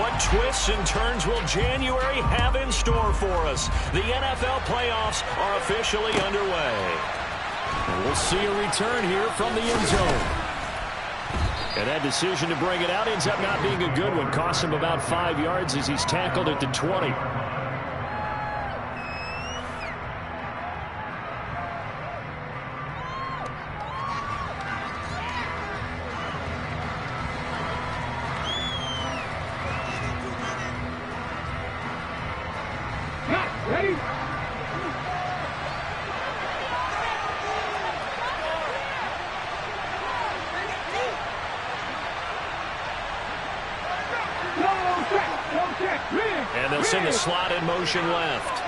What twists and turns will January have in store for us? The NFL playoffs are officially underway. And we'll see a return here from the end zone. And that decision to bring it out ends up not being a good one. Costs him about 5 yards as he's tackled at the 20. And they'll send the slot in motion left.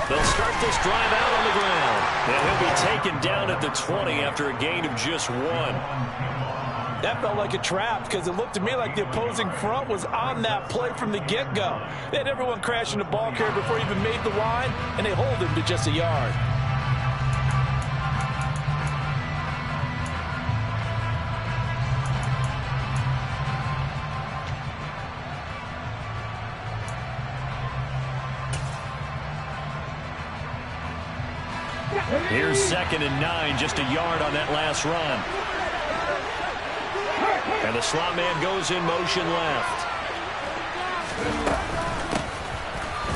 They'll start this drive out on the ground. And he'll be taken down at the 20 after a gain of just 1. That felt like a trap because it looked to me like the opposing front was on that play from the get-go. They had everyone crashing the ball carrier before he even made the line, and they hold him to just a yard. Here's 2nd and 9, just a yard on that last run. And the slot man goes in motion left.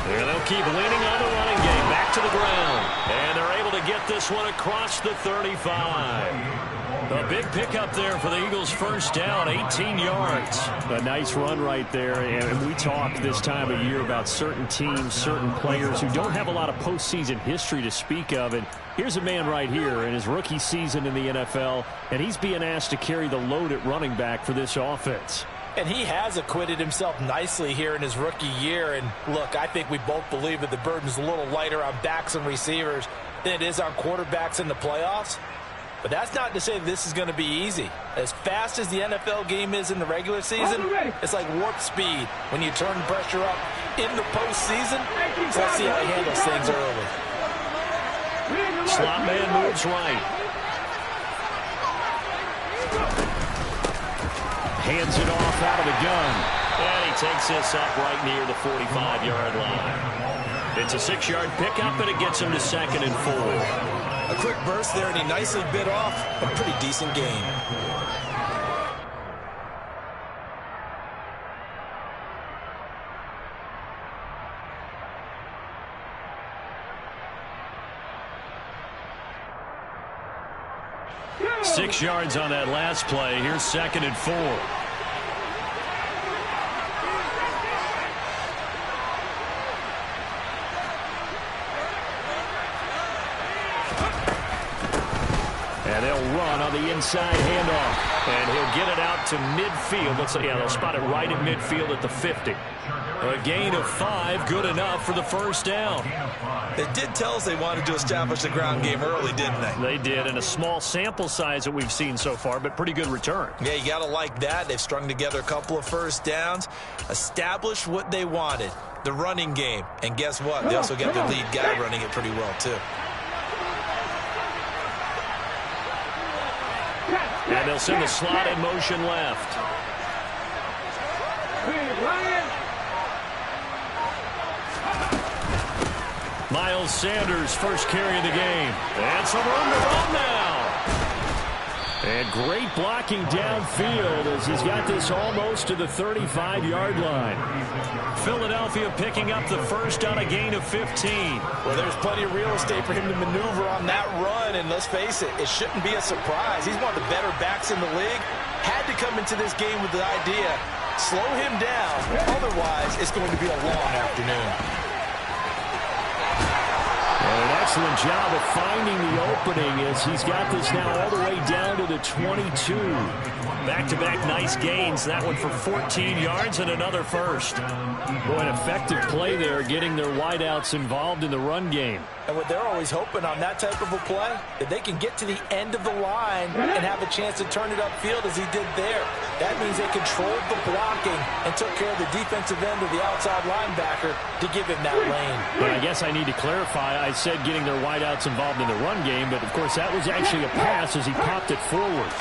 And they'll keep leaning on the running game. Back to the ground. And they're able to get this one across the 35. A big pickup there for the Eagles' first down, 18 yards. A nice run right there. And we talk this time of year about certain teams, certain players who don't have a lot of postseason history to speak of. And here's a man right here in his rookie season in the NFL, and he's being asked to carry the load at running back for this offense. And he has acquitted himself nicely here in his rookie year. And look, I think we both believe that the burden's a little lighter on backs and receivers than it is on quarterbacks in the playoffs. But that's not to say this is going to be easy. As fast as the NFL game is in the regular season, it's like warp speed when you turn pressure up in the postseason. So let's see how he handles things early. Slot man moves right. Hands it off out of the gun. And he takes this up right near the 45-yard line. It's a 6-yard pickup, and it gets him to 2nd and 4. A quick burst there, and he nicely bit off a pretty decent gain. Yeah. 6 yards on that last play. Here's 2nd and 4. And they'll run on the inside handoff. And he'll get it out to midfield. They'll spot it right at midfield at the 50. A gain of 5, good enough for the first down. They did tell us they wanted to establish the ground game early, didn't they? They did, and a small sample size that we've seen so far, but pretty good return. Yeah, you got to like that. They've strung together a couple of first downs, established what they wanted, the running game. And guess what? They also got their lead guy running it pretty well, too. And they'll send the slot in motion left. Miles Sanders, first carry of the game. And some room to run now. And great blocking downfield as he's got this almost to the 35-yard line. Philadelphia picking up the first on a gain of 15. Well, there's plenty of real estate for him to maneuver on that run, and let's face it, it shouldn't be a surprise. He's one of the better backs in the league. Had to come into this game with the idea, slow him down, otherwise it's going to be a long afternoon. An excellent job of finding the opening as he's got this now all the way down to the 22. Back-to-back nice gains. That one for 14 yards and another first. Boy, an effective play there, getting their wideouts involved in the run game. And what they're always hoping on that type of a play, that they can get to the end of the line and have a chance to turn it upfield as he did there. That means they controlled the blocking and took care of the defensive end of the outside linebacker to give him that lane. But I guess I need to clarify. I said getting their wideouts involved in the run game, but of course that was actually a pass as he popped it forward.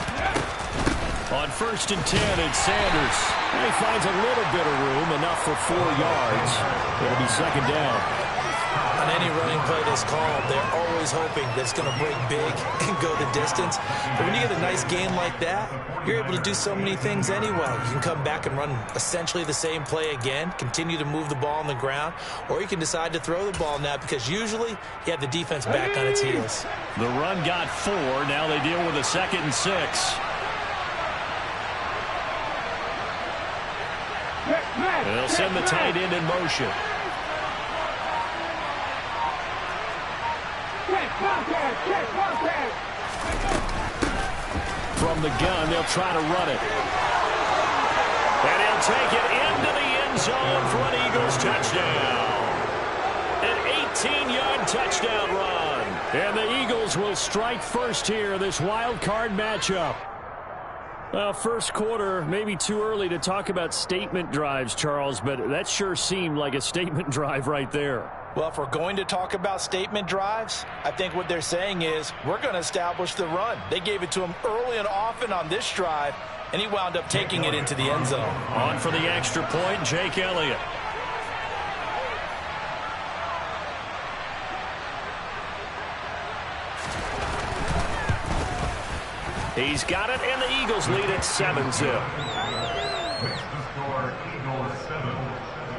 On 1st and 10, it's Sanders. And he finds a little bit of room, enough for 4 yards. It'll be 2nd down. On any running play that's called, they're always hoping that it's going to break big and go the distance. But when you get a nice game like that, you're able to do so many things anyway. You can come back and run essentially the same play again, continue to move the ball on the ground, or you can decide to throw the ball now because usually you have the defense back on its heels. The run got 4. Now they deal with a 2nd and 6. They'll send the tight end in motion. From the gun, they'll try to run it. And he'll take it into the end zone for an Eagles touchdown. An 18-yard touchdown run. And the Eagles will strike first here in this wild card matchup. Well, first quarter, maybe too early to talk about statement drives, Charles, but that sure seemed like a statement drive right there. Well, if we're going to talk about statement drives, I think what they're saying is we're going to establish the run. They gave it to him early and often on this drive, and he wound up taking it into the end zone. On for the extra point, Jake Elliott. He's got it, and the Eagles lead at 7-0. Makes the score Eagles 7,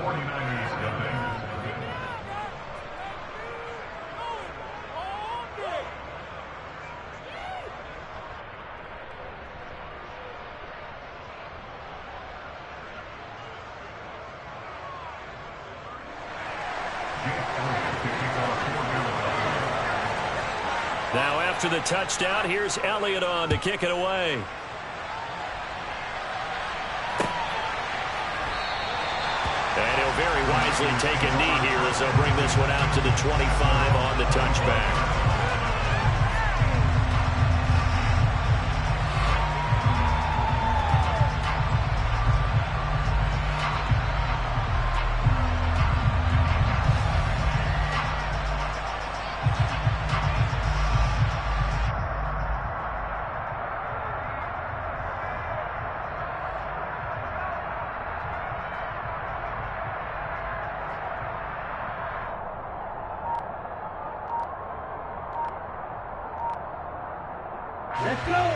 49ers nothing. Now after the touchdown, here's Elliott on to kick it away. And he'll very wisely take a knee here as they'll bring this one out to the 25 on the touchback.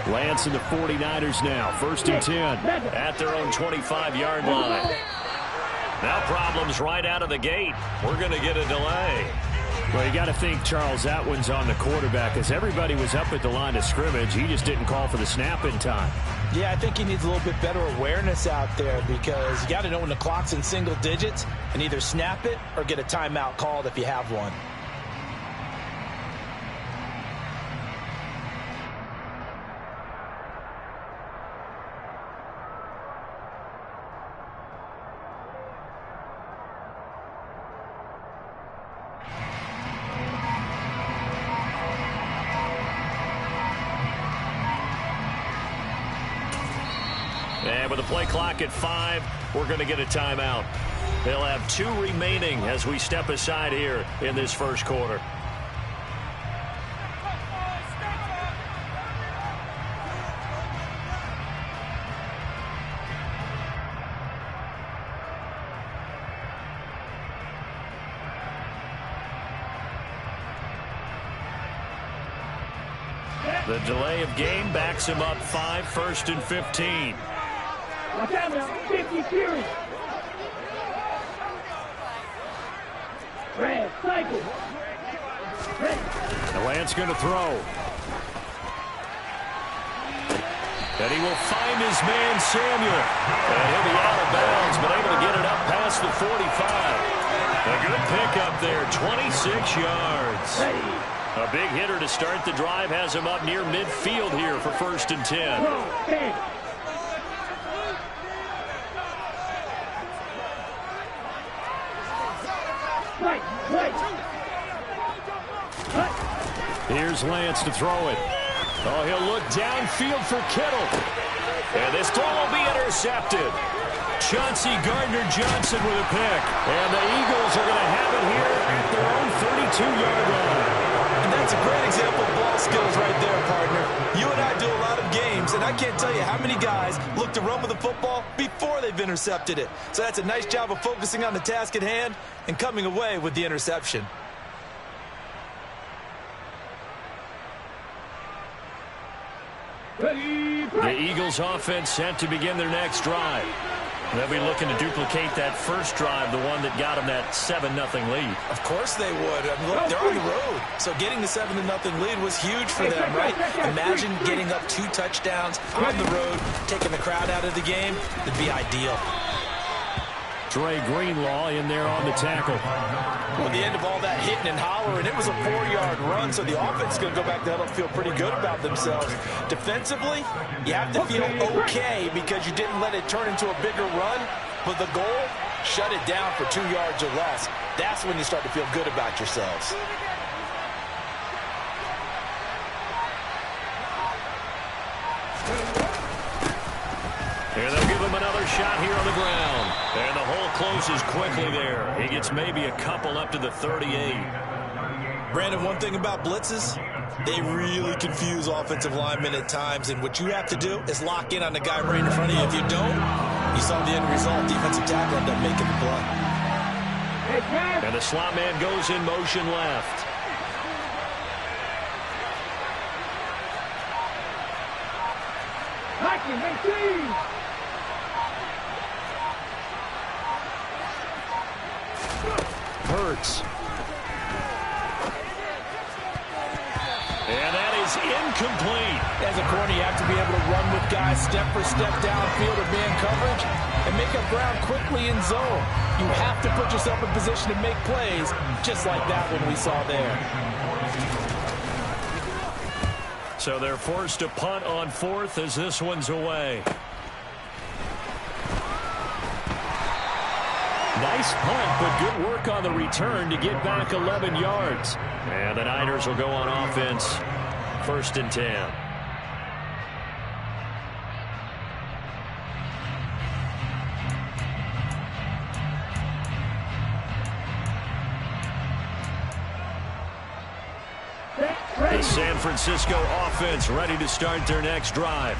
Lance and the 49ers now. 1st and 10 at their own 25-yard line. Now problems right out of the gate. We're going to get a delay. Well, you got to think, Charles, that one's on the quarterback as everybody was up at the line of scrimmage. He just didn't call for the snap in time. Yeah, I think he needs a little bit better awareness out there because you got to know when the clock's in single digits and either snap it or get a timeout called if you have one. And with the play clock at 5, we're going to get a timeout. They'll have 2 remaining as we step aside here in this first quarter. The delay of game backs him up 5, 1st and 15. Watch out now, 50 series. Red, cycle. The Lance going to throw. And he will find his man, Samuel. And he'll be out of bounds, but able to get it up past the 45. A good pickup there, 26 yards. A big hitter to start the drive has him up near midfield here for 1st and 10. Here's Lance to throw it. Oh, he'll look downfield for Kittle. And this throw will be intercepted. Chauncey Gardner-Johnson with a pick. And the Eagles are going to have it here at their own 32-yard line. And that's a great example of ball skills right there, partner. You and I do a lot of games, and I can't tell you how many guys look to run with the football before they've intercepted it. So that's a nice job of focusing on the task at hand and coming away with the interception. The Eagles offense set to begin their next drive. They'll be looking to duplicate that first drive, the one that got them that 7-0 lead. Of course they would. I mean, look, they're on the road. So getting the 7-0 lead was huge for them, right? Imagine getting up 2 touchdowns on the road, taking the crowd out of the game. It'd be ideal. Dre Greenlaw in there on the tackle. At the end of all that hitting and hollering, it was a 4-yard run, so the offense is going to go back to huddle and feel pretty good about themselves. Defensively, you have to feel okay because you didn't let it turn into a bigger run, but the goal, shut it down for 2 yards or less. That's when you start to feel good about yourselves. And they'll give him another shot here on the ground. And the hole closes quickly there. He gets maybe a couple up to the 38. Brandon, one thing about blitzes, they really confuse offensive linemen at times. And what you have to do is lock in on the guy right in front of you. If you don't, you saw the end result. Defensive tackle ended up making the play. And the slot man goes in motion left. Hurts. And that is incomplete. As a corner, you have to be able to run with guys step for step downfield or man coverage and make up ground quickly in zone. You have to put yourself in position to make plays, just like that one we saw there. So they're forced to punt on 4th as this one's away. Nice punt, but good work on the return to get back 11 yards. And the Niners will go on offense. 1st and 10. The San Francisco offense ready to start their next drive.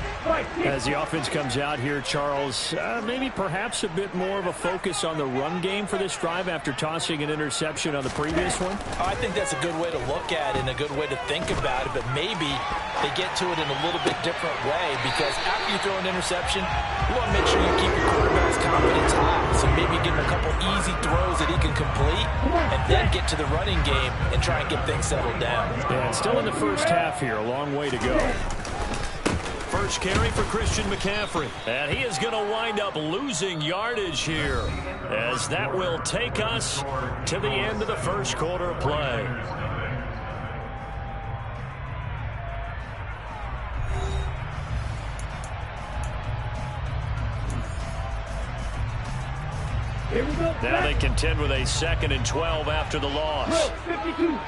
As the offense comes out here, Charles, maybe perhaps a bit more of a focus on the run game for this drive after tossing an interception on the previous one? I think that's a good way to look at it and a good way to think about it, but maybe they get to it in a little bit different way because after you throw an interception, you want to make sure you keep your quarterback's confidence high. So maybe give him a couple easy throws that he can complete and then get to the running game and try and get things settled down. Yeah, it's still in the first half here. A long way to go. First carry for Christian McCaffrey. And he is going to wind up losing yardage here as that will take us to the end of the first quarter of play. Now they contend with a 2nd and 12 after the loss. 52.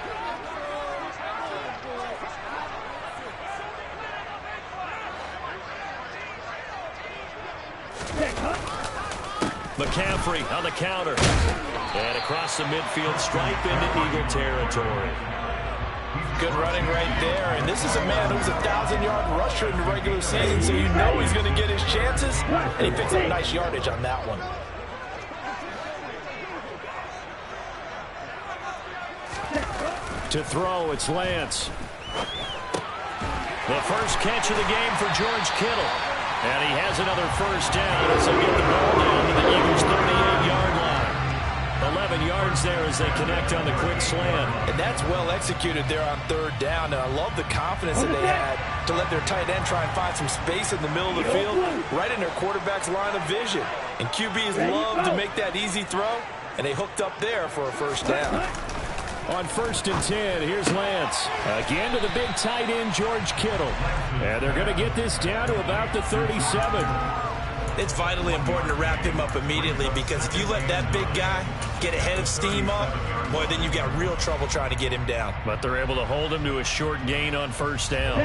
McCaffrey on the counter. And across the midfield stripe into Eagle territory. Good running right there. And this is a man who's a 1,000-yard rusher in the regular season, so you know he's going to get his chances. And he picks up nice yardage on that one. To throw, it's Lance. The first catch of the game for George Kittle. And he has another first down as they get the ball down to the Eagles' 38-yard line. 11 yards there as they connect on the quick slant. And that's well executed there on 3rd down. And I love the confidence that they had to let their tight end try and find some space in the middle of the field, right in their quarterback's line of vision. And QBs love to make that easy throw, and they hooked up there for a first down. On 1st and 10, here's Lance. Again to the big tight end, George Kittle. And they're going to get this down to about the 37. It's vitally important to wrap him up immediately because if you let that big guy get ahead of steam up, boy, then you've got real trouble trying to get him down. But they're able to hold him to a short gain on 1st down.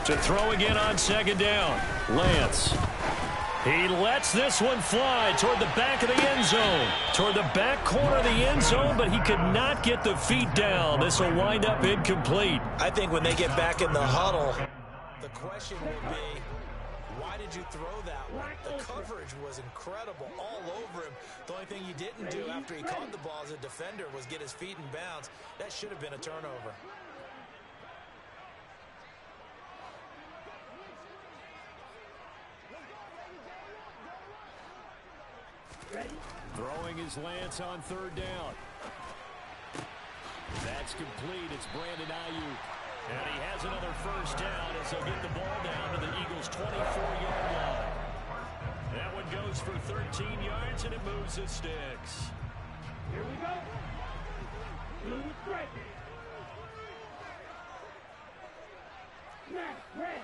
To throw again on 2nd down. Lance. He lets this one fly toward the back of the end zone. Toward the back corner of the end zone, but he could not get the feet down. This will wind up incomplete. I think when they get back in the huddle, the question will be, why did you throw that one? The coverage was incredible all over him. The only thing he didn't do after he caught the ball as a defender was get his feet in bounds. That should have been a turnover. Throwing his Lance on third down. That's complete. It's Brandon Ayuk. And he has another first down as they'll get the ball down to the Eagles' 24-yard line. That one goes for 13 yards, and it moves the sticks. Here we go. Blue straight. Snap, red.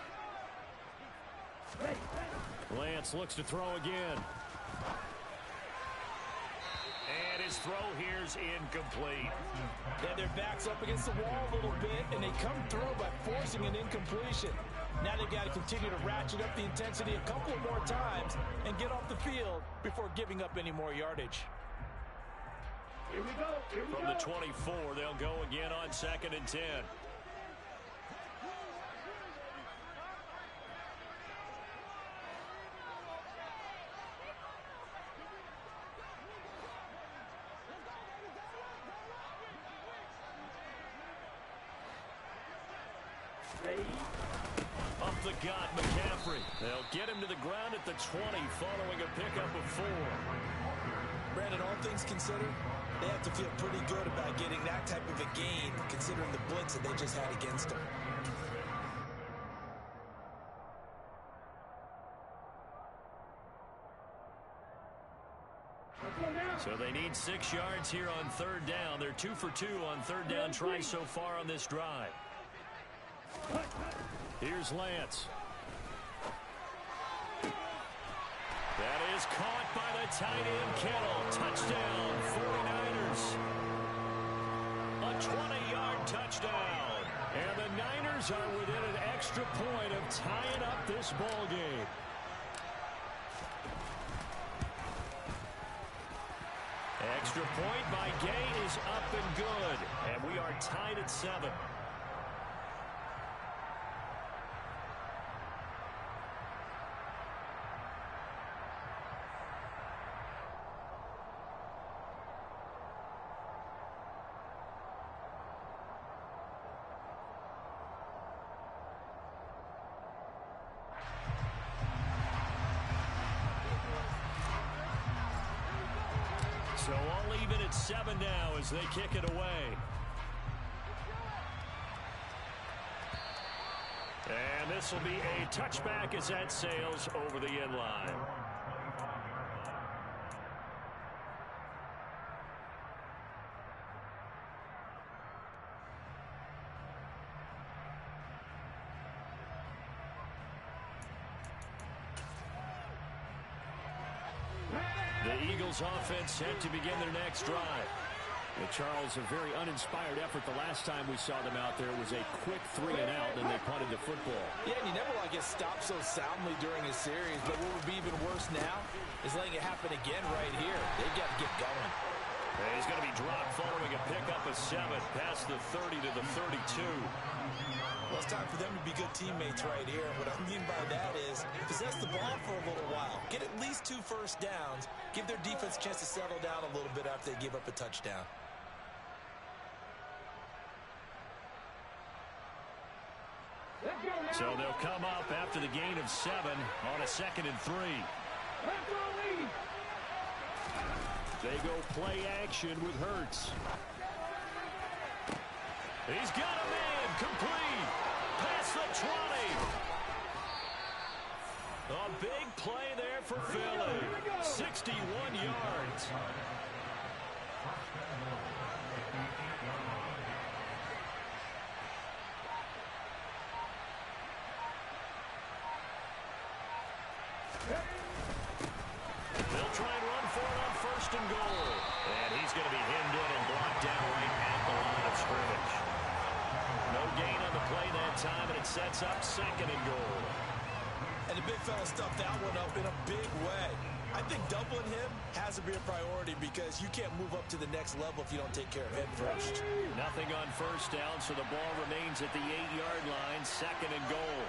Lance looks to throw again. And his throw here's incomplete. They had their backs up against the wall a little bit, and they come through by forcing an incompletion. Now they've got to continue to ratchet up the intensity a couple of more times and get off the field before giving up any more yardage. Here we go. Here we From go. the 24, they'll go again on 2nd and 10. Up the gut, McCaffrey. They'll get him to the ground at the 20 following a pickup of 4. Brandon, all things considered, they have to feel pretty good about getting that type of a gain, considering the blitz that they just had against them. So they need 6 yards here on third down. They're 2 for 2 on third down tries so far on this drive. Here's Lance. That is caught by the tight end Kittle. Touchdown, 49ers. A 20-yard touchdown. And the Niners are within an extra point of tying up this ball game. Extra point by Gay is up and good. And we are tied at 7. So all even at 7 now as they kick it away. And this will be a touchback as that sails over the end line. The Eagles offense set to begin their next drive. Well, Charles, a very uninspired effort. The last time we saw them out there was a quick 3 and out, and they punted the football. Yeah, and you never want to get stopped so soundly during a series, but what would be even worse now is letting it happen again right here. They've got to get going. And he's going to be dropped following a pickup of 7 past the 30 to the 32. Well, it's time for them to be good teammates right here. What I mean by that is possess the ball for a little while. Get at least 2 first downs. Give their defense a chance to settle down a little bit after they give up a touchdown. So they'll come up after the gain of 7 on a 2nd and 3. They go play action with Hurts. He's got a man complete. Past the 20. A big play there for Philly. 61 yards. They'll try and run for it on 1st and goal. And he's going to be hemmed in and blocked down right at the line of scrimmage. No gain on the play that time, and it sets up 2nd and goal. And the big fella stuffed that one up in a big think doubling him has to be a priority because you can't move up to the next level if you don't take care of him first. Nothing on first down, so the ball remains at the 8-yard line, 2nd and goal.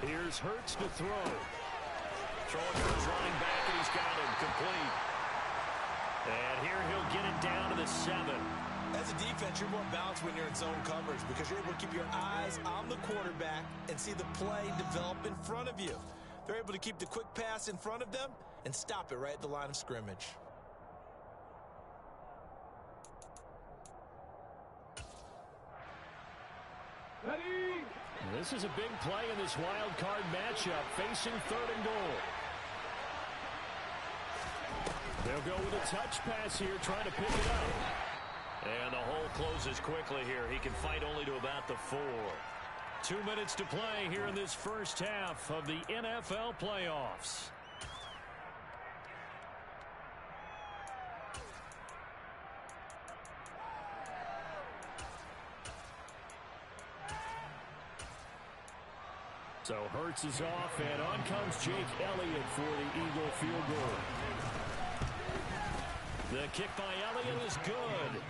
Here's Hurts to throw. Throwing for his running back, and he's got him complete. And here he'll get it down to the 7. As a defense, you're more balanced when you're in zone coverage because you're able to keep your eyes on the quarterback and see the play develop in front of you. They're able to keep the quick pass in front of them and stop it right at the line of scrimmage. Ready? This is a big play in this wild card matchup, facing 3rd and goal. They'll go with a touch pass here, trying to pick it up. And the hole closes quickly here. He can fight only to about the 4. 2 minutes to play here in this first half of the NFL playoffs. So Hurts is off, and on comes Jake Elliott for the Eagle field goal. The kick by Elliott is good.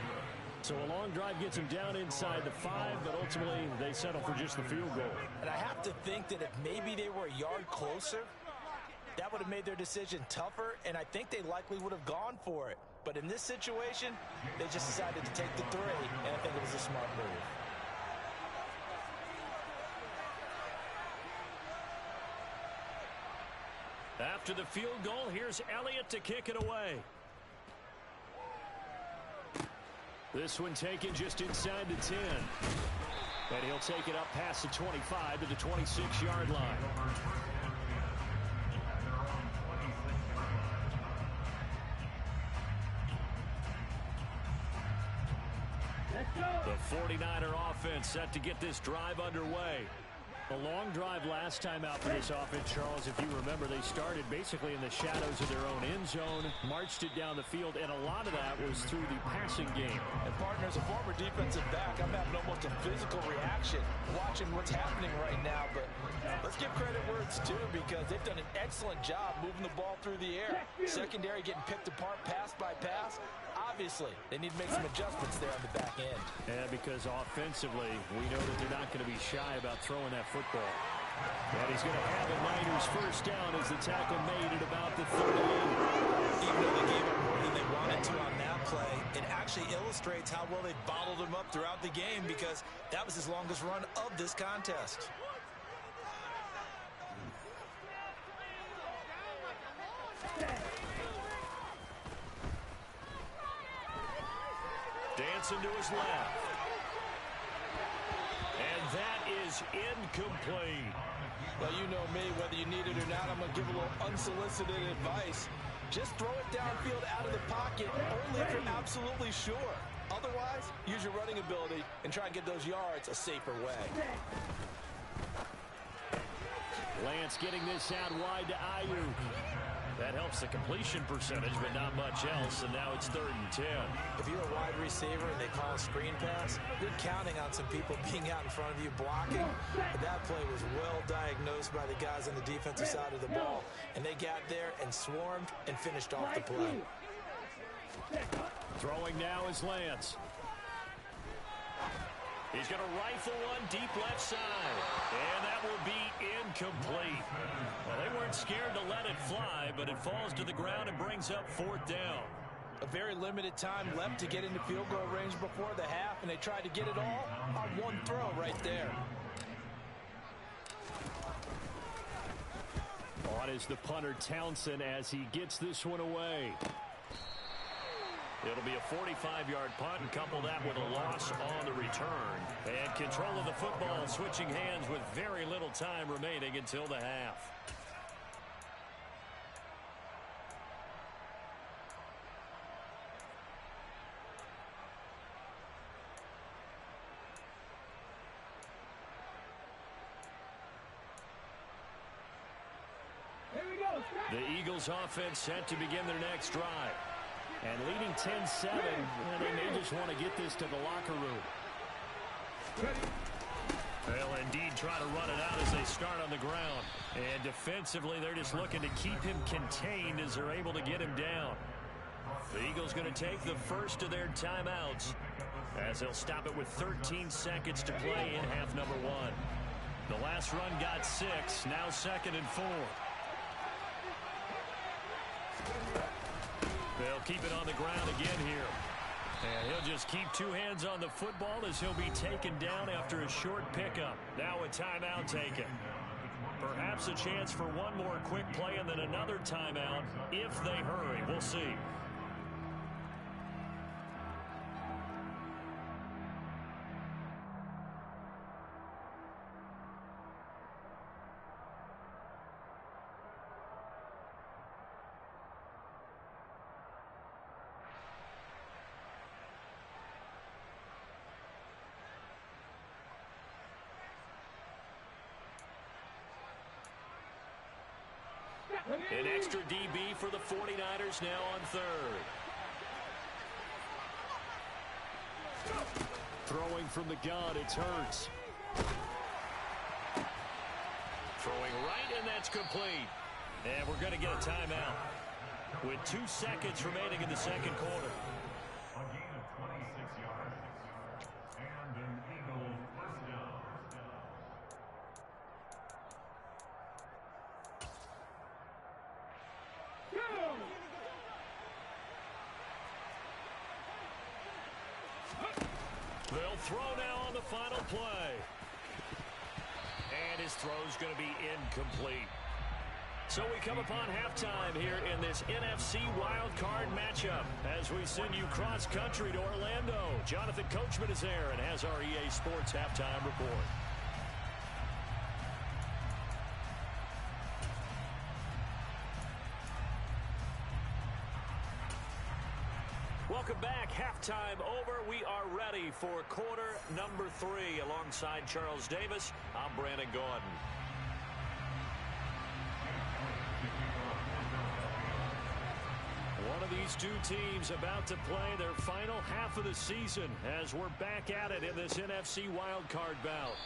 So a long drive gets him down inside the 5, but ultimately they settle for just the field goal. And I have to think that if maybe they were a yard closer, that would have made their decision tougher, and I think they likely would have gone for it. But in this situation, they just decided to take the 3, and I think it was a smart move. After the field goal, here's Elliott to kick it away. This one taken just inside the 10. And he'll take it up past the 25 to the 26-yard line. Let's go. The 49er offense set to get this drive underway. A long drive last time out for this offense, Charles. If you remember, they started basically in the shadows of their own end zone, marched it down the field, and a lot of that was through the passing game. And partner, as a former defensive back, I'm having almost a physical reaction watching what's happening right now. But let's give credit where it's due because they've done an excellent job moving the ball through the air. Secondary getting picked apart pass by pass. Obviously, they need to make some adjustments there on the back end. And because offensively, we know that they're not going to be shy about throwing that football. And he's going to have a Niners first down as the tackle made at about the 38. Even though they gave up more than they wanted to on that play, it actually illustrates how well they bottled him up throughout the game because that was his longest run of this contest. Dancing to his left. And that is incomplete. Well, you know me, whether you need it or not, I'm going to give a little unsolicited advice. Just throw it downfield out of the pocket, only if you're absolutely sure. Otherwise, use your running ability and try and get those yards a safer way. Lance getting this out wide to Ayuk. That helps the completion percentage, but not much else, and now it's 3rd and 10. If you're a wide receiver and they call a screen pass, you're counting on some people being out in front of you blocking. But that play was well diagnosed by the guys on the defensive side of the ball, and they got there and swarmed and finished off the play. Throwing now is Lance. He's going to rifle one deep left side, and that will be incomplete. Well, they weren't scared to let it fly, but it falls to the ground and brings up 4th down. A very limited time left to get into field goal range before the half, and they tried to get it all on one throw right there. On is the punter Townsend as he gets this one away. It'll be a 45-yard punt, and couple that with a loss on the return. And control of the football switching hands with very little time remaining until the half. Here we go. The Eagles offense set to begin their next drive. And leading 10-7, they may just want to get this to the locker room. They'll indeed try to run it out as they start on the ground. And defensively, they're just looking to keep him contained as they're able to get him down. The Eagles going to take the first of their timeouts as they'll stop it with 13 seconds to play in half number 1. The last run got 6, now 2nd and 4. They'll keep it on the ground again here. And he'll just keep 2 hands on the football as he'll be taken down after a short pickup. Now a timeout taken. Perhaps a chance for one more quick play and then another timeout if they hurry. We'll see. An extra DB for the 49ers now on 3rd. Throwing from the gun, it's Hurts. Throwing right, and that's complete. And we're going to get a timeout with 2 seconds remaining in the second quarter. A gain of 26 yards. And an Eagle first down. They'll throw now on the final play. And his throw's going to be incomplete. So we come upon halftime here in this NFC Wildcard matchup as we send you cross-country to Orlando. Jonathan Coachman is there and has our EA Sports halftime report. Welcome back. Halftime over. We are ready for quarter number 3. Alongside Charles Davis, I'm Brandon Gordon. One of these two teams about to play their final half of the season as we're back at it in this NFC wildcard bout.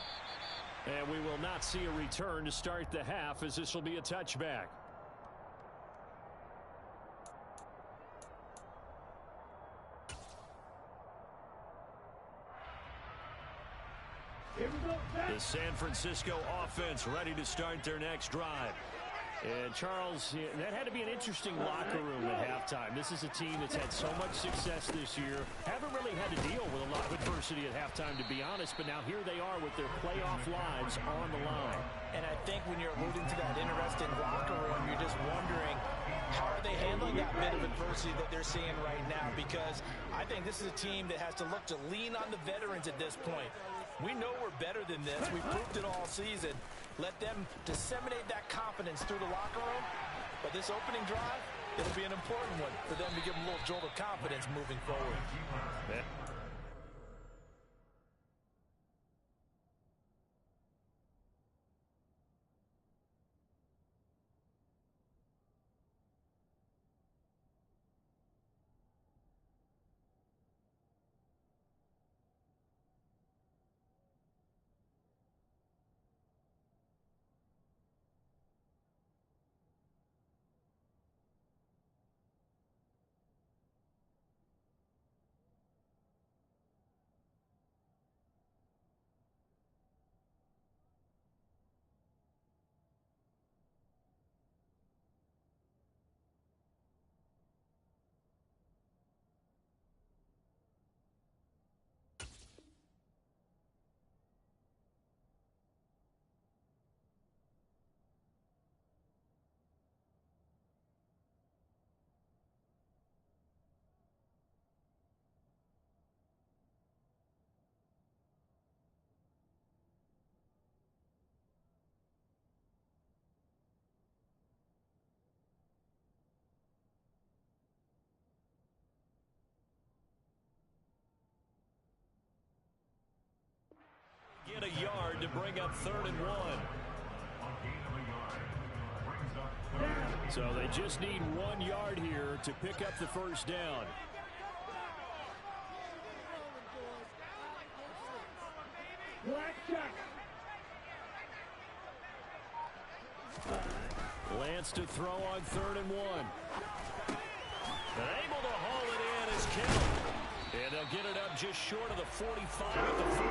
And we will not see a return to start the half as this will be a touchback. The San Francisco offense ready to start their next drive. And Charles, that had to be an interesting locker room at halftime. This is a team that's had so much success this year. Haven't really had to deal with a lot of adversity at halftime, to be honest. But now here they are with their playoff lives on the line. And I think when you're alluding to that interesting locker room, you're just wondering, how are they handling that bit of adversity that they're seeing right now? Because I think this is a team that has to look to lean on the veterans at this point. We know we're better than this. We've proved it all season. Let them disseminate that confidence through the locker room. But this opening drive, it'll be an important one for them to give them a little jolt of confidence moving forward. Get a yard to bring up 3rd and 1. A gain of a yard brings up 3rd and 1. So they just need 1 yard here to pick up the first down. Lance to throw on 3rd and 1. And able to haul it in is Kittle. And they'll get it up just short of the 45 at the 44.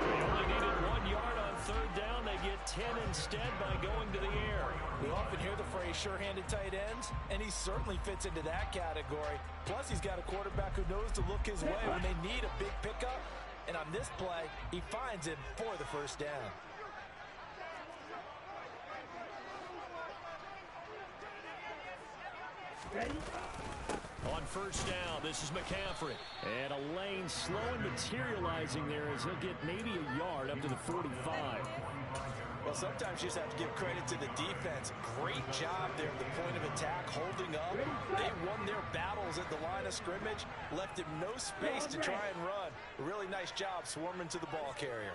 They only needed 1 yard on 3rd down. They get 10 instead by going to the air. We often hear the phrase sure-handed tight ends, and he certainly fits into that category. Plus, he's got a quarterback who knows to look his way when they need a big pickup. And on this play, he finds him for the first down. On 1st down, this is McCaffrey. And a lane slow and materializing there as he'll get maybe a yard up to the 45. Well, sometimes you just have to give credit to the defense. Great job there at the point of attack, holding up. They won their battles at the line of scrimmage, left him no space to try and run. A really nice job swarming to the ball carrier.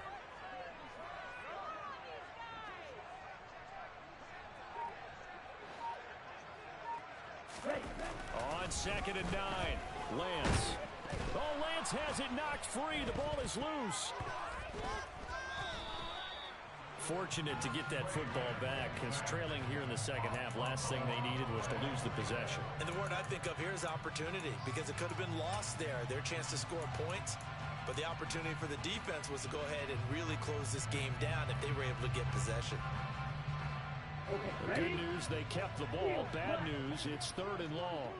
On 2nd and 9, Lance. Oh, Lance has it knocked free. The ball is loose. Fortunate to get that football back, because trailing here in the second half, last thing they needed was to lose the possession. And the word I think of here is opportunity, because it could have been lost there, their chance to score points. But the opportunity for the defense was to go ahead and really close this game down if they were able to get possession. The good news, they kept the ball. Bad news, it's 3rd and long.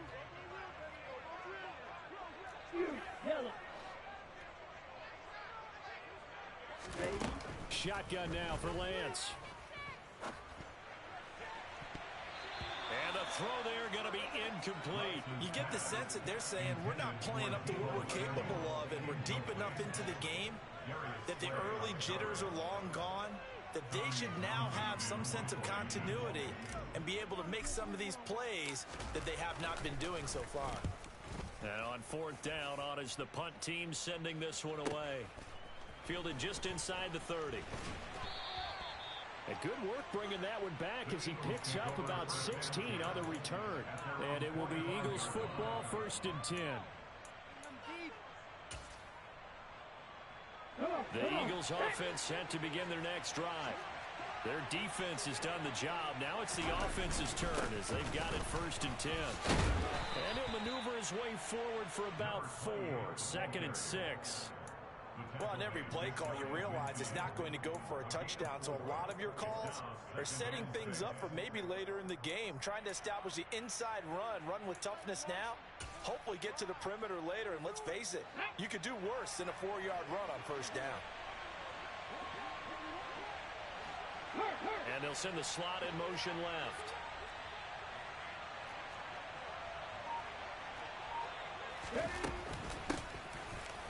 Shotgun now for Lance. And the throw there going to be incomplete. You get the sense that they're saying we're not playing up to what we're capable of, and we're deep enough into the game that the early jitters are long gone, that they should now have some sense of continuity and be able to make some of these plays that they have not been doing so far. And on 4th down, on is the punt team sending this one away. Fielded just inside the 30. And good work bringing that one back as he picks up about 16 on the return. And it will be Eagles football, 1st and 10. The Eagles offense set to begin their next drive. Their defense has done the job. Now it's the offense's turn as they've got it 1st and 10. And he'll maneuver his way forward for about 4. 2nd and 6. Well, on every play call, you realize it's not going to go for a touchdown. So a lot of your calls are setting things up for maybe later in the game, trying to establish the inside run with toughness now, hopefully get to the perimeter later. And let's face it, you could do worse than a 4-yard run on 1st down. And they'll send the slot in motion left.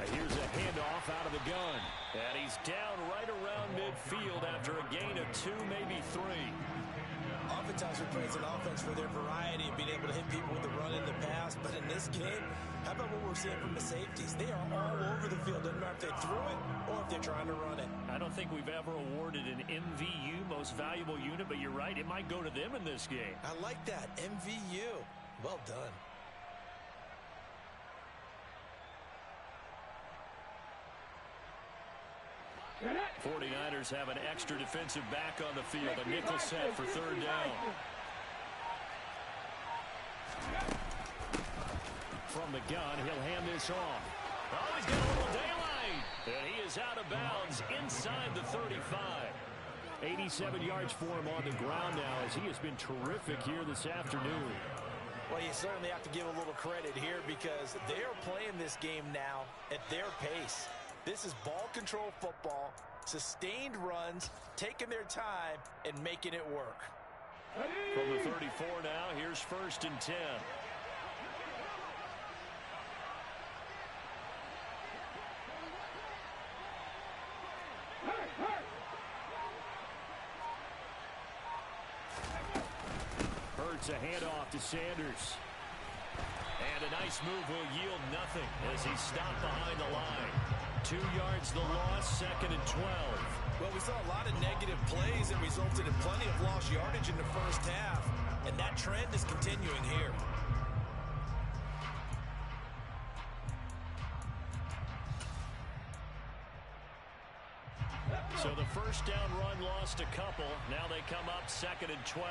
Here's a handoff out of the gun. And he's down right around midfield after a gain of 2, maybe 3. Oftentimes we praise an offense for their variety of being able to hit people with the run in the pass. But in this game, how about what we're seeing from the safeties? They are all over the field. Doesn't matter if they threw it or if they're trying to run it. I don't think we've ever awarded an MVU, most valuable unit, but you're right, it might go to them in this game. I like that, MVU. Well done. The 49ers have an extra defensive back on the field. A nickel set for 3rd down. From the gun, he'll hand this off. Oh, he's got a little daylight. And he is out of bounds inside the 35. 87 yards for him on the ground now as he has been terrific here this afternoon. Well, you certainly have to give a little credit here because they are playing this game now at their pace. This is ball control football, sustained runs, taking their time, and making it work. From the 34 now, here's 1st and 10. Hurts a handoff to Sanders. And a nice move will yield nothing as he's stopped behind the line. 2 yards the loss, 2nd and 12. Well, we saw a lot of negative plays that resulted in plenty of lost yardage in the first half. And that trend is continuing here. So the first down run lost a couple. Now they come up 2nd and 12.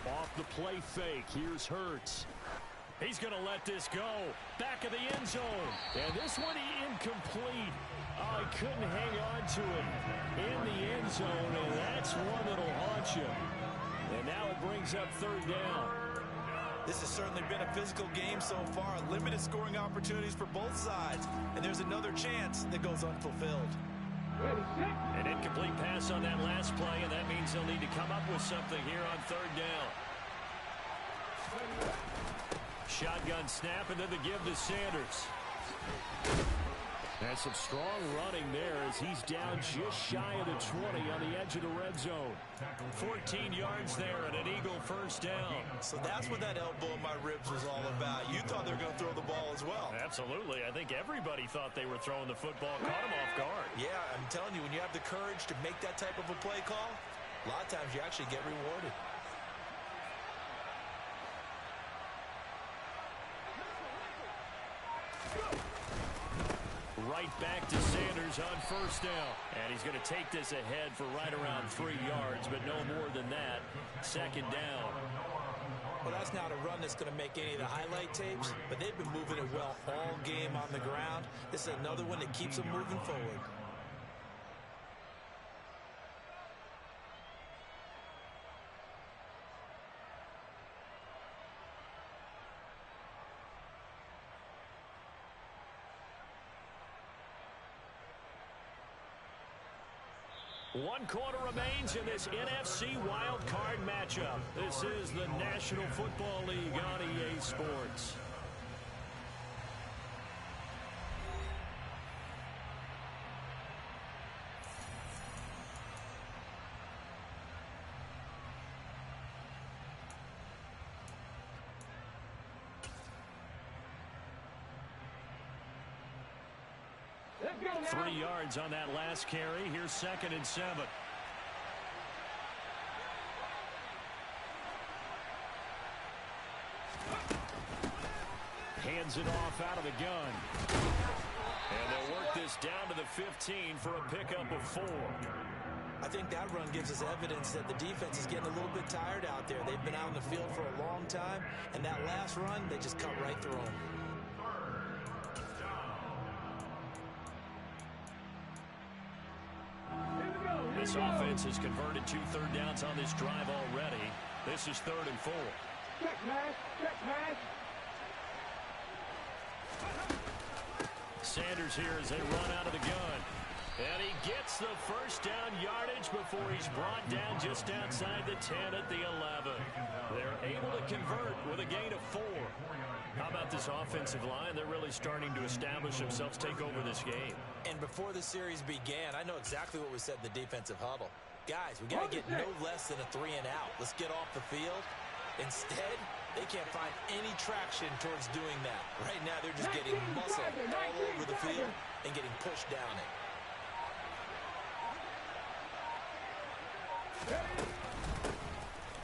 Off the play fake. Here's Hurts. He's going to let this go. Back of the end zone. And this one incomplete. Oh, he couldn't hang on to it in the end zone, and that's one that'll haunt you. And now it brings up 3rd down. This has certainly been a physical game so far. Limited scoring opportunities for both sides. And there's another chance that goes unfulfilled. An incomplete pass on that last play, and that means they'll need to come up with something here on 3rd down. Shotgun snap, and then the give to Sanders. And some strong running there as he's down just shy of the 20 on the edge of the red zone. 14 yards there and an Eagle first down. So that's what that elbow in my ribs was all about. You thought they were going to throw the ball as well. Absolutely. I think everybody thought they were throwing the football, caught him off guard. Yeah, I'm telling you, when you have the courage to make that type of a play call, a lot of times you actually get rewarded. Right back to Sanders on first down. And he's going to take this ahead for right around 3 yards, but no more than that. 2nd down. Well, that's not a run that's going to make any of the highlight tapes, but they've been moving it well all game on the ground. This is another one that keeps them moving forward. One quarter remains in this NFC Wildcard matchup. This is the National Football League on EA Sports. Let's go now. 3 yards on that last carry. Here's 2nd and 7. Hands it off out of the gun. And they'll work this down to the 15 for a pickup of 4. I think that run gives us evidence that the defense is getting a little bit tired out there. They've been out in the field for a long time, and that last run, they just cut right through them. This offense has converted 2 third downs on this drive already. This is 3rd and 4. Check pass, check pass. Sanders here as they run out of the gun. And he gets the first down yardage before he's brought down just outside the 10 at the 11. They're able to convert with a gain of 4. How about this offensive line? They're really starting to establish themselves, take over this game. And before the series began, I know exactly what we said in the defensive huddle. Guys, we got to get no less than a 3 and out. Let's get off the field. Instead, they can't find any traction towards doing that. Right now, they're just getting muscle all over the field and getting pushed down it.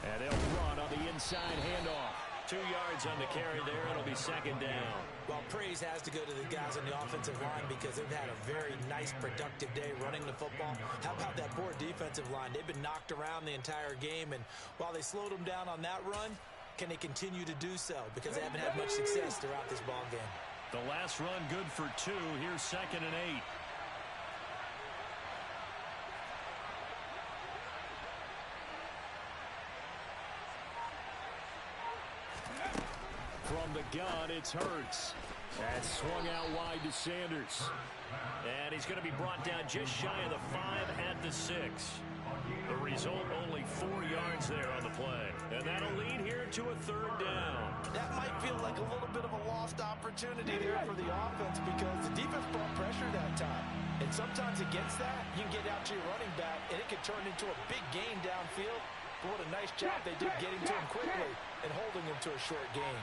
And they'll run on the inside handoff. 2 yards on the carry there. It'll be 2nd down. Well, praise has to go to the guys on the offensive line because they've had a very nice, productive day running the football. How about that poor defensive line? They've been knocked around the entire game, and while they slowed them down on that run, can they continue to do so? Because they haven't had much success throughout this ball game. The last run good for 2. Here's 2nd and 8. From the gun, it's Hurts. That's swung out wide to Sanders. And he's going to be brought down just shy of the 5 at the 6. The result, only 4 yards there on the play. And that'll lead here to a 3rd down. That might feel like a little bit of a lost opportunity there for the offense because the defense brought pressure that time. And sometimes against that, you can get out to your running back, and it can turn into a big gain downfield. But what a nice job they did getting to him quickly and holding him to a short gain.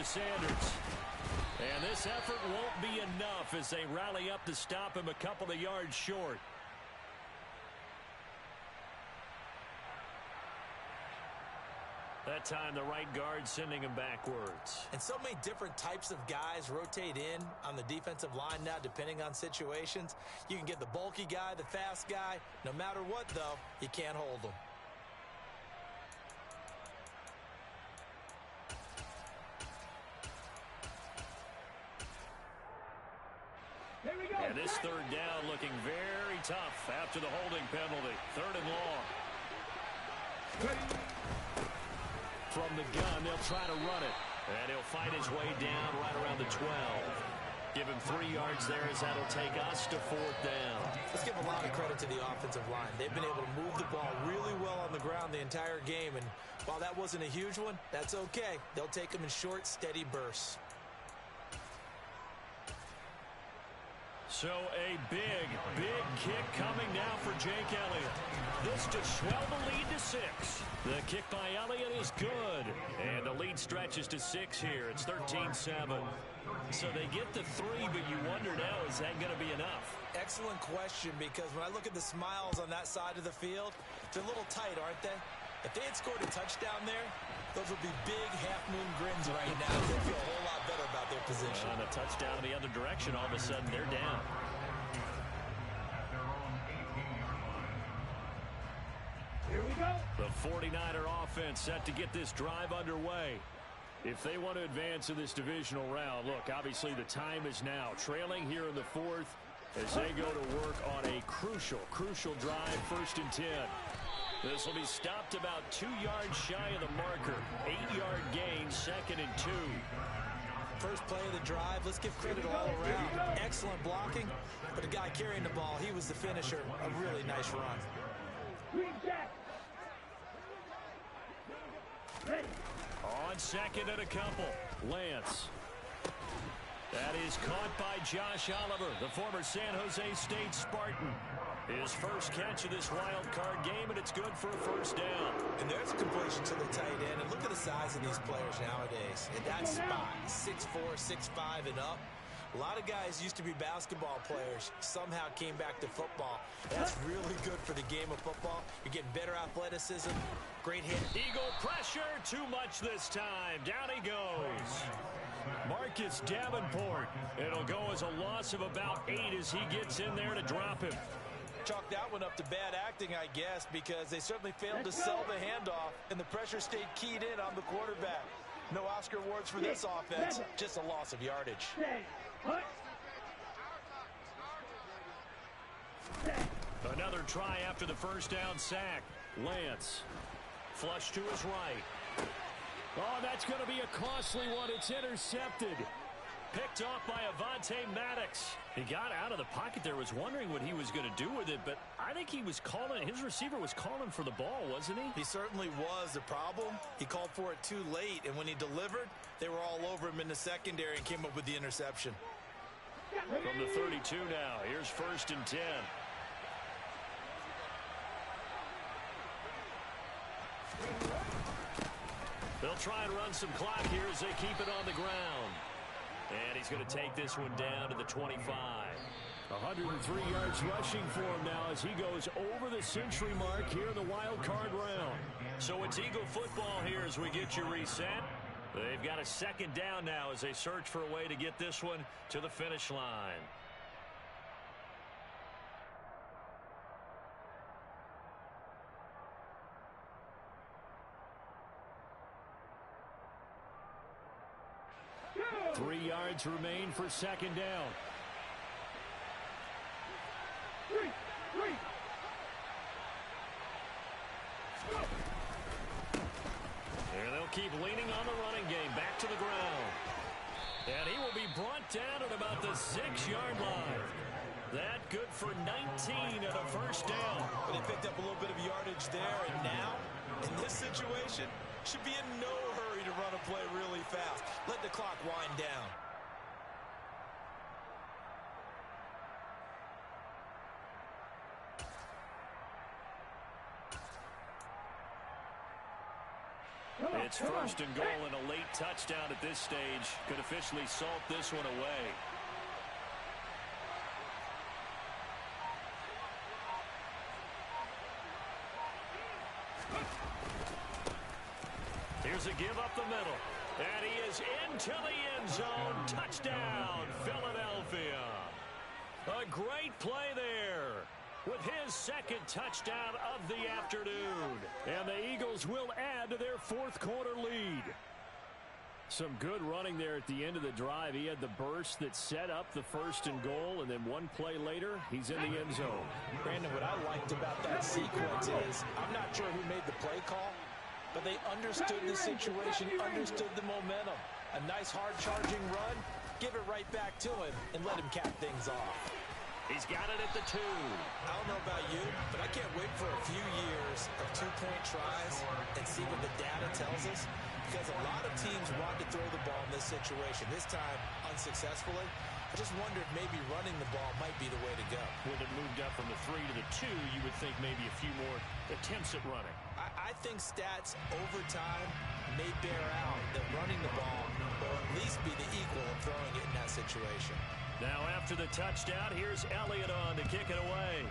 Sanders. And this effort won't be enough as they rally up to stop him a couple of yards short. That time the right guard sending him backwards. And so many different types of guys rotate in on the defensive line now depending on situations. You can get the bulky guy, the fast guy. No matter what, though, you can't hold them. Here we go. And this third down looking very tough after the holding penalty. 3rd and long. From the gun, they'll try to run it. And he'll fight his way down right around the 12. Give him 3 yards there as that'll take us to 4th down. Let's give a lot of credit to the offensive line. They've been able to move the ball really well on the ground the entire game. And while that wasn't a huge one, that's okay. They'll take them in short, steady bursts. So a big kick coming now for Jake Elliott. This to swell the lead to 6. The kick by Elliott is good. And the lead stretches to 6 here. It's 13-7. So they get the 3, but you wonder now, is that going to be enough? Excellent question, because when I look at the smiles on that side of the field, they're a little tight, aren't they? If they had scored a touchdown there, those would be big half-moon grins right now. They feel a whole lot better about their position. And a touchdown in the other direction, all of a sudden they're down. Here we go. The 49er offense set to get this drive underway. If they want to advance in this divisional round, look, obviously the time is now. Trailing here in the 4th as they go to work on a crucial drive, 1st and 10. This will be stopped about 2 yards shy of the marker. 8-yard gain, 2nd and 2. First play of the drive, let's give credit all around. Excellent blocking, but the guy carrying the ball, he was the finisher. A really nice run. Green jack. Ready. On 2nd and a couple. Lance. That is caught by Josh Oliver, the former San Jose State Spartan. His first catch of this wild card game, and it's good for a 1st down. And there's a completion to the tight end. And look at the size of these players nowadays. At that spot, 6'4", 6'5", and up. A lot of guys used to be basketball players, somehow came back to football. That's really good for the game of football. You're getting better athleticism, great hit. Eagle pressure, too much this time. Down he goes. Marcus Davenport. It'll go as a loss of about 8 as he gets in there to drop him. Chalk that one up to bad acting, I guess, because they certainly failed to sell the handoff, and the pressure stayed keyed in on the quarterback. No Oscar awards for this offense, just a loss of yardage. Another try after the 1st down sack. Lance. Flush to his right. Oh, that's going to be a costly one. It's intercepted. Picked off by Avonte Maddox. He got out of the pocket there, was wondering what he was going to do with it, but I think he was calling, his receiver was calling for the ball, wasn't he? He certainly was. The problem, he called for it too late, and when he delivered, they were all over him in the secondary and came up with the interception. From the 32 now, here's 1st and 10. They'll try and run some clock here as they keep it on the ground. And he's going to take this one down to the 25. 103 yards rushing for him now as he goes over the century mark here in the wild card round. So it's Eagle football here as we get you reset. They've got a 2nd down now as they search for a way to get this one to the finish line. Go! 3 yards remain for 2nd down. And they'll keep leaning on the running game. Back to the ground. And he will be brought down at about the 6-yard line. That good for 19 and a 1st down. But he picked up a little bit of yardage there, and now, in this situation, should be in no hurry to run a play really fast. Let the clock wind down. It's first and goal, and a late touchdown at this stage could officially salt this one away. Here's a give up the middle. And he is into the end zone. Touchdown, Philadelphia. A great play there with his second touchdown of the afternoon. And the Eagles will add to their fourth quarter lead. Some good running there at the end of the drive. He had the burst that set up the first and goal, and then one play later, he's in the end zone. Brandon, what I liked about that sequence is I'm not sure who made the play call, but they understood the situation, understood the momentum. A nice hard-charging run, give it right back to him, and let him cap things off. He's got it at the 2. I don't know about you, but I can't wait for a few years of two-point tries and see what the data tells us, because a lot of teams want to throw the ball in this situation, this time unsuccessfully. I just wonder if maybe running the ball might be the way to go. With it moved up from the 3 to the 2, you would think maybe a few more attempts at running. I think stats over time may bear out that running the ball will at least be the equal of throwing it in that situation. Now after the touchdown, here's Elliott on to kick it away.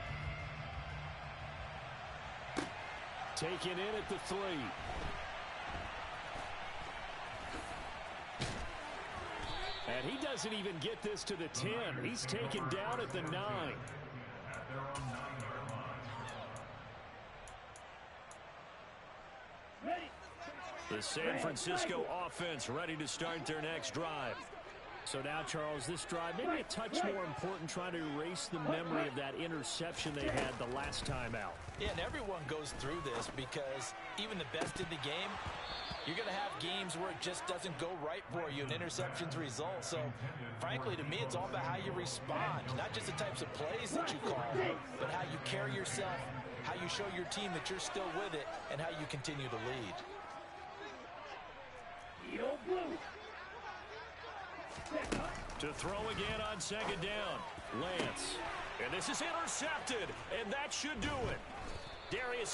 Taken in at the 3. And he doesn't even get this to the 10. He's taken down at the 9. The San Francisco offense ready to start their next drive. So now, Charles, this drive maybe a touch more important, trying to erase the memory of that interception they had the last time out. Yeah, and everyone goes through this because even the best in the game, you're going to have games where it just doesn't go right for you and interceptions result. So, frankly, to me, it's all about how you respond, not just the types of plays that you call, but how you carry yourself, how you show your team that you're still with it, and how you continue to lead. Yo, blue. To throw again on second down. Lance. And this is intercepted, and that should do it. Darius